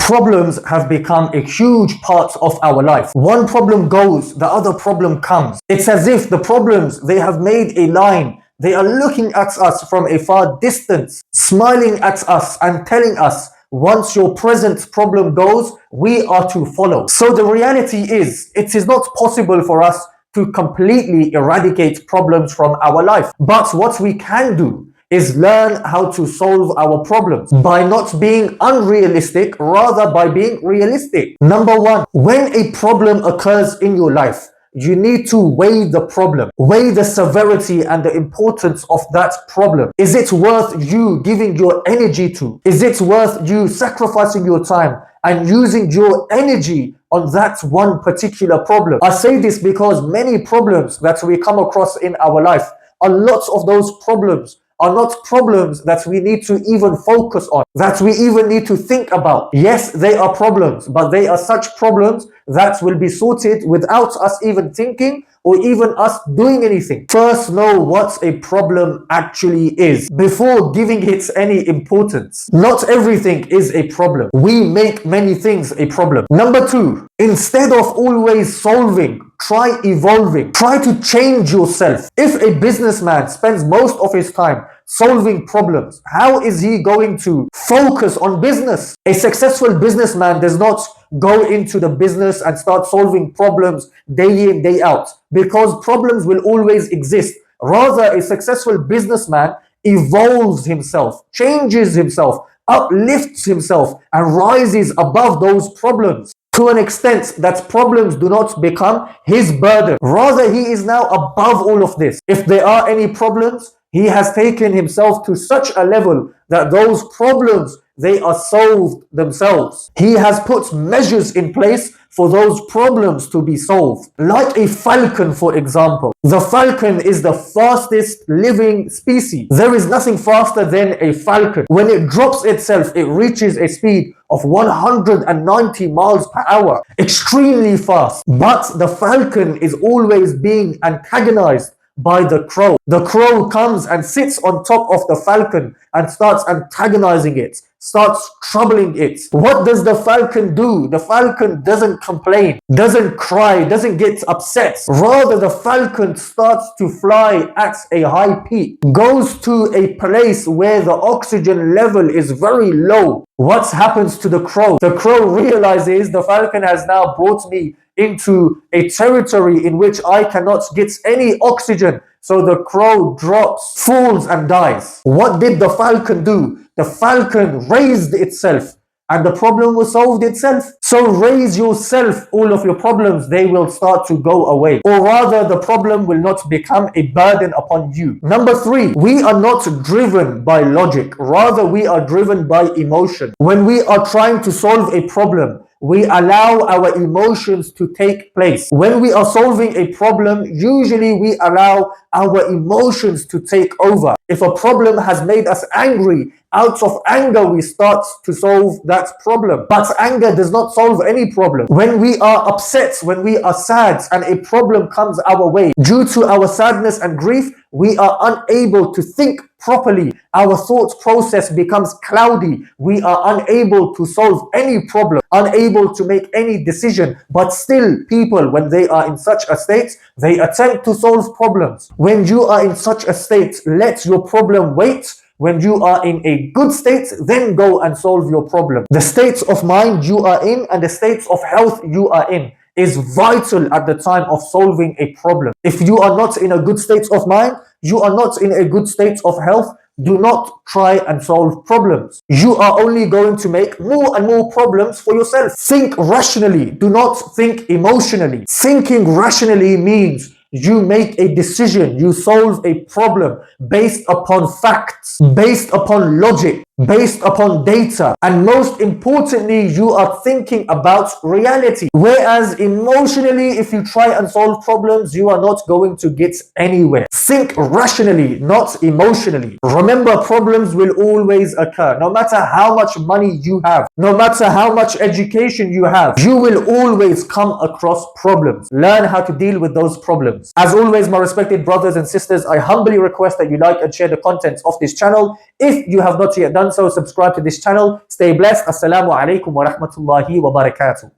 Problems have become a huge part of our life. One problem goes, the other problem comes. It's as if the problems, they have made a line. They are looking at us from a far distance, smiling at us and telling us, once your present problem goes, we are to follow. So the reality is, it is not possible for us to completely eradicate problems from our life. But what we can do is learn how to solve our problems by not being unrealistic, rather by being realistic. Number one, when a problem occurs in your life, you need to weigh the problem, weigh the severity and the importance of that problem. Is it worth you giving your energy to? Is it worth you sacrificing your time and using your energy on that one particular problem? I say this because many problems that we come across in our life, a lot of those problems are not problems that we need to even focus on, that we even need to think about. Yes, they are problems, but they are such problems that will be sorted without us even thinking or even us doing anything. First, know what a problem actually is before giving it any importance. Not everything is a problem. We make many things a problem. Number two, instead of always solving, try evolving. Try to change yourself. If a businessman spends most of his time solving problems, how is he going to focus on business? A successful businessman does not go into the business and start solving problems day in, day out, because problems will always exist. Rather, a successful businessman evolves himself, changes himself, uplifts himself, and rises above those problems to an extent that problems do not become his burden. Rather, he is now above all of this. If there are any problems, he has taken himself to such a level that those problems, they are solved themselves. He has put measures in place for those problems to be solved. Like a falcon, for example. The falcon is the fastest living species. There is nothing faster than a falcon. When it drops itself, it reaches a speed of 190 miles per hour. Extremely fast. But the falcon is always being antagonized by the crow. The crow comes and sits on top of the falcon and starts antagonizing it, starts troubling it. What does the falcon do? The falcon doesn't complain, doesn't cry, doesn't get upset. Rather, the falcon starts to fly at a high peak, goes to a place where the oxygen level is very low. What happens to the crow? The crow realizes the falcon has now brought me into a territory in which I cannot get any oxygen. So the crow drops, falls and dies. What did the falcon do? The falcon raised itself and the problem was solved itself. So raise yourself, all of your problems, they will start to go away. Or rather, the problem will not become a burden upon you. Number three, we are not driven by logic. Rather, we are driven by emotion. When we are trying to solve a problem, we allow our emotions to take place. When we are solving a problem, usually we allow our emotions to take over. If a problem has made us angry, out of anger we start to solve that problem. But anger does not solve any problem. When we are upset, when we are sad and a problem comes our way, due to our sadness and grief, we are unable to think properly. Our thought process becomes cloudy. We are unable to solve any problem, unable to make any decision. But still, people, when they are in such a state, they attempt to solve problems. When you are in such a state, let your problem wait. When you are in a good state, then go and solve your problem. The state of mind you are in and the state of health you are in is vital at the time of solving a problem. If you are not in a good state of mind, you are not in a good state of health, do not try and solve problems. You are only going to make more and more problems for yourself. Think rationally, do not think emotionally. Thinking rationally means you make a decision, you solve a problem based upon facts, based upon logic, based upon data, and most importantly, you are thinking about reality. Whereas emotionally, if you try and solve problems, you are not going to get anywhere. Think rationally, not emotionally. Remember, problems will always occur. No matter how much money you have, no matter how much education you have, you will always come across problems. Learn how to deal with those problems. As always, my respected brothers and sisters, I humbly request that you like and share the contents of this channel. If you have not yet done so, subscribe to this channel. Stay blessed. Assalamu alaikum wa rahmatullahi wa barakatuh.